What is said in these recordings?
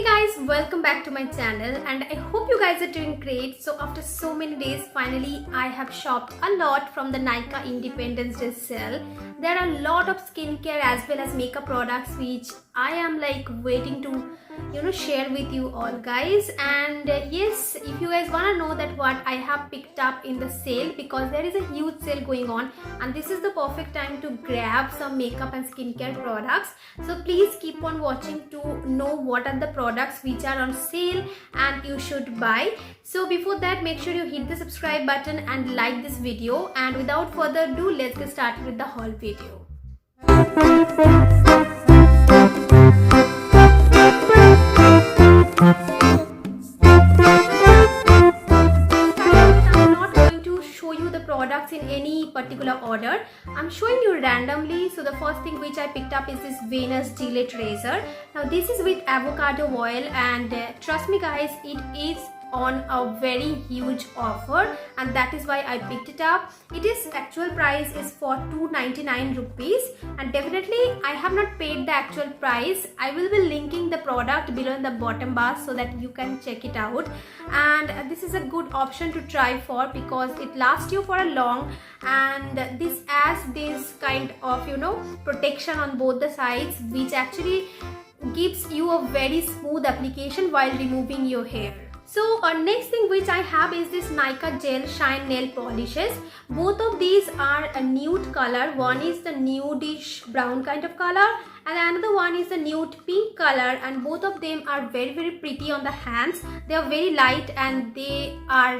Guys, welcome back to my channel and I hope you guys are doing great. So after so many days, finally I have shopped a lot from the Nykaa Independence Day sale. There are a lot of skincare as well as makeup products which I am waiting to share with you all guys. And yes, if you guys want to know that what I have picked up in the sale, because there is a huge sale going on and this is the perfect time to grab some makeup and skincare products. So please keep on watching to know what are the products which are on sale and you should buy. So before that, make sure you hit the subscribe button and like this video, and without further ado, let's get started with the haul video. Products in any particular order. I'm showing you randomly. So the first thing which I picked up is this Venus Gillette razor. Now this is with avocado oil, and trust me guys, it is on a very huge offer and that is why I picked it up. Its actual price is for 299 rupees and definitely I have not paid the actual price. I will be linking the product below in the bottom bar so that you can check it out, and this is a good option to try for because it lasts you for a long, and this adds this kind of protection on both the sides which actually gives you a very smooth application while removing your hair. So next thing which I have is this Nykaa Gel Shine Nail Polishes. Both of these are a nude color. One is the nudish brown kind of color and another one is the nude pink color, and both of them are very pretty on the hands. They are very light and they are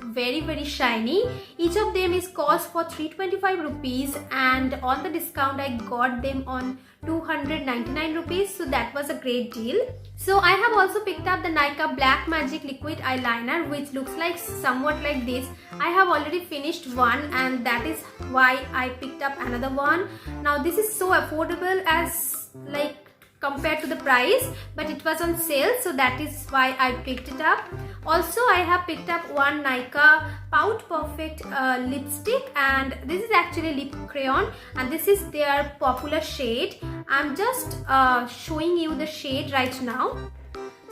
very shiny. Each of them is cost for 325 rupees and on the discount I got them on 299 rupees, so that was a great deal. So I have also picked up the Nykaa Black Magic Liquid Eyeliner, which looks like somewhat like this. I have already finished one and that is why I picked up another one. Now this is so affordable as compared to the price, but it was on sale, so that is why I picked it up. Also I have picked up one Nykaa Pout Perfect lipstick, and this is actually lip crayon and this is their popular shade. I'm just showing you the shade right now.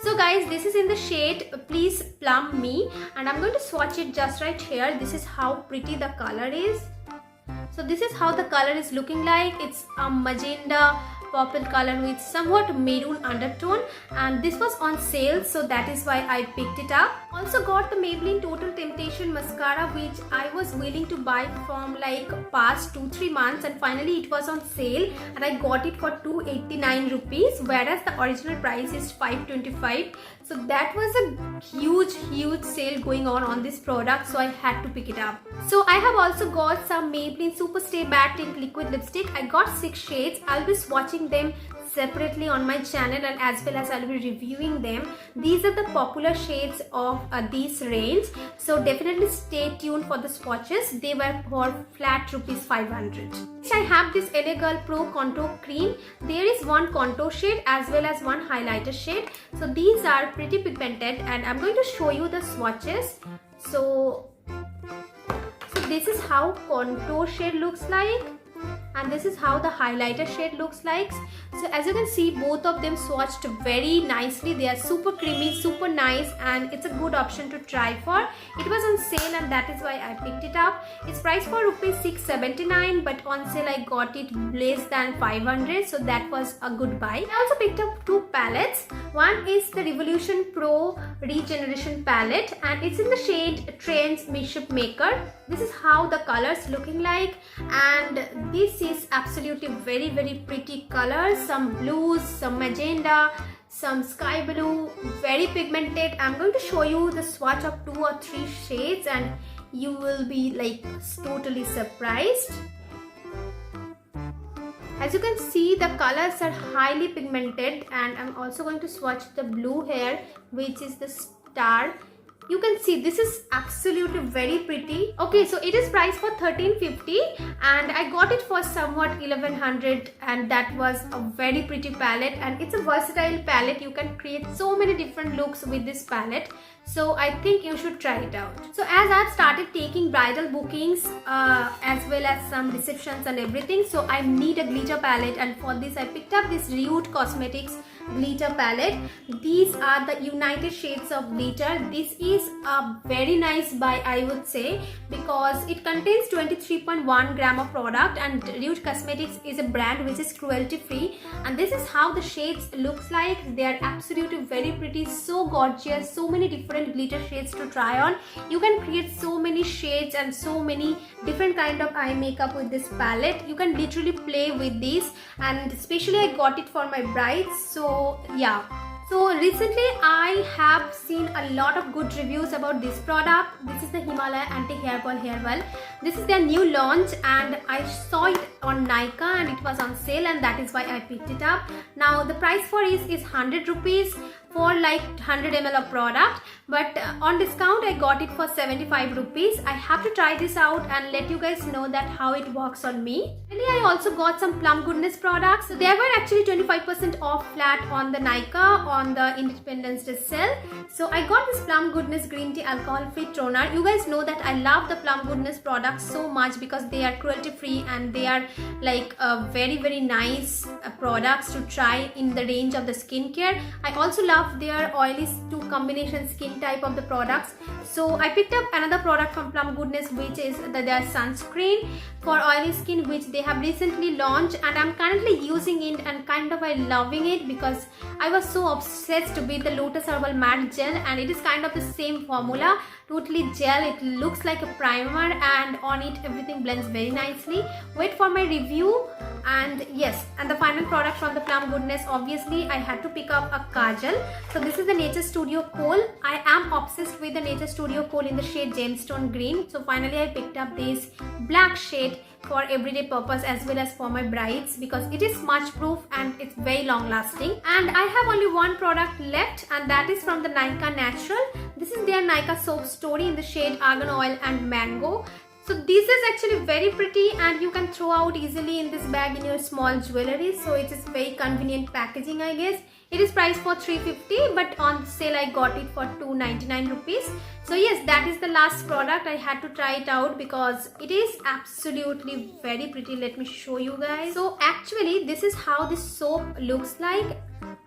So guys, this is in the shade Please Plum Me, and I'm going to swatch it just right here. This is how pretty the color is. So this is how the color is looking like. It's a magenta purple color with somewhat maroon undertone, and this was on sale, so that is why I picked it up. Also got the Maybelline Total Temptation mascara, which I was willing to buy from past 2-3 months, and finally it was on sale and I got it for 289 rupees, whereas the original price is 525. So that was a huge sale going on this product, so I had to pick it up. So I have also got some Maybelline Superstay Matte Tint Liquid Lipstick. I got 6 shades. I'll be swatching them separately on my channel, and as well as I'll be reviewing them. These are the popular shades of this range, so definitely stay tuned for the swatches. They were for flat rupees 500. I have this LA Girl Pro Contour Cream. There is one contour shade as well as one highlighter shade. So these are pretty pigmented and I'm going to show you the swatches. So this is how contour shade looks like and this is how the highlighter shade looks like. So as you can see, both of them swatched very nicely. They are super creamy, super nice, and it's a good option to try for. It was on sale and that is why I picked it up. It's priced for rupees 679, but on sale I got it less than 500, so that was a good buy. I also picked up 2 palettes. One is the Revolution Pro Regeneration palette and it's in the shade Trends Mischief Maker. This is how the colors looking like, and this is absolutely very pretty colors. Some blues, some magenta, some sky blue, very pigmented. I'm going to show you the swatch of 2 or 3 shades and you will be totally surprised. As you can see, the colors are highly pigmented, and I'm also going to swatch the blue here, which is the star. You can see this is absolutely very pretty. Okay, so it is priced for 1350 and I got it for somewhat 1100, and that was a very pretty palette and it's a versatile palette. You can create so many different looks with this palette. So I think you should try it out. So as I've started taking bridal bookings as well as some receptions and everything, so I need a glitter palette, and for this I picked up this Riot Cosmetics glitter palette. These are the United Shades of Glitter. This is a very nice buy, I would say, because it contains 23.1 gram of product, and Rude Cosmetics is a brand which is cruelty free, and this is how the shades looks like. They are absolutely very pretty, so gorgeous, so many different glitter shades to try on. You can create so many shades and so many different kind of eye makeup with this palette. You can literally play with this, and especially I got it for my brides. So yeah, so recently I have seen a lot of good reviews about this product. This is the Himalaya Anti-Hair Fall Hair Oil. This is their new launch, and I saw it on Nykaa and it was on sale, and that is why I picked it up. Now the price for it is 100 rupees for like 100 ml of product, but on discount I got it for 75 rupees. I have to try this out and let you guys know that how it works on me. And I also got some Plum Goodness products. So they were actually 25% off flat on the Nykaa on the Independence Day sale. So I got this Plum Goodness Green Tea Alcohol Free Toner. You guys know that I love the Plum Goodness products so much because they are cruelty free and they are like very nice products to try in the range of the skincare. I also love their oily to combination skin type of the products. So I picked up another product from Plum Goodness, which is their sunscreen for oily skin, which they have recently launched, and I'm currently using it and kind of loving it because I was so obsessed with the Lotus Herbal Matte Gel, and it is kind of the same formula, totally gel. It looks like a primer, and on it everything blends very nicely. Wait for my review. And yes, and the final product from the Plum Goodness, obviously I had to pick up a kajal. So this is the Nature Studio Kohl. I am obsessed with the Nature Studio Kohl in the shade Gemstone Green. So finally I picked up this black shade for everyday purpose as well as for my brides because it is smudge proof and it's very long lasting. And I have only one product left, and that is from the Nykaa Natural. This is their Nykaa Soap Story in the shade Argan Oil and Mango. So this is actually very pretty, and you can throw out easily in this bag in your small jewelry. So it is very convenient packaging, I guess. It is priced for 350, but on sale I got it for 299 rupees. So yes, that is the last product. I had to try it out because it is absolutely very pretty. Let me show you guys. So actually this is how this soap looks like.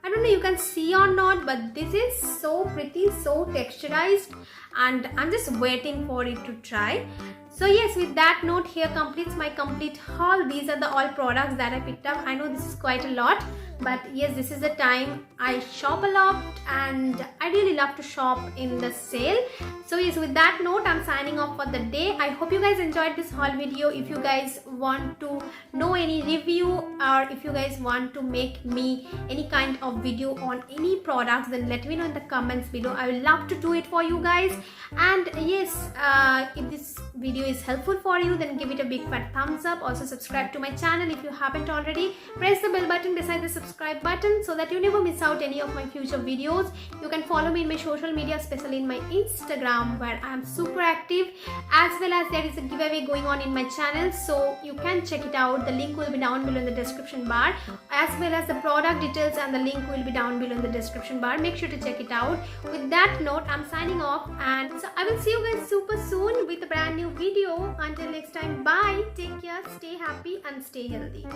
I don't know you can see or not, but this is so pretty, so texturized, and I'm just waiting for it to try. So yes, with that note, here completes my complete haul. These are the all products that I picked up. I know this is quite a lot, but yes, this is the time I shop a lot, and I really love to shop in the sale. So yes, with that note, I'm signing off for the day. I hope you guys enjoyed this haul video. If you guys want to know any review, or if you guys want to make me any kind of video on any products, then let me know in the comments below. I will love to do it for you guys. And yes, if this video is helpful for you, then give it a big fat thumbs up. Also subscribe to my channel if you haven't already. Press the bell button beside the subscribe button so that you never miss out any of my future videos. You can follow me in my social media, especially in my Instagram, where I am super active, as well as there is a giveaway going on in my channel, so you can check it out. The link will be down below in the description bar, as well as the product details, and the link will be down below in the description bar. Make sure to check it out. With that note, I'm signing off, and so I will see you guys super soon with a brand new video. Until next time, bye, take care, stay happy and stay healthy.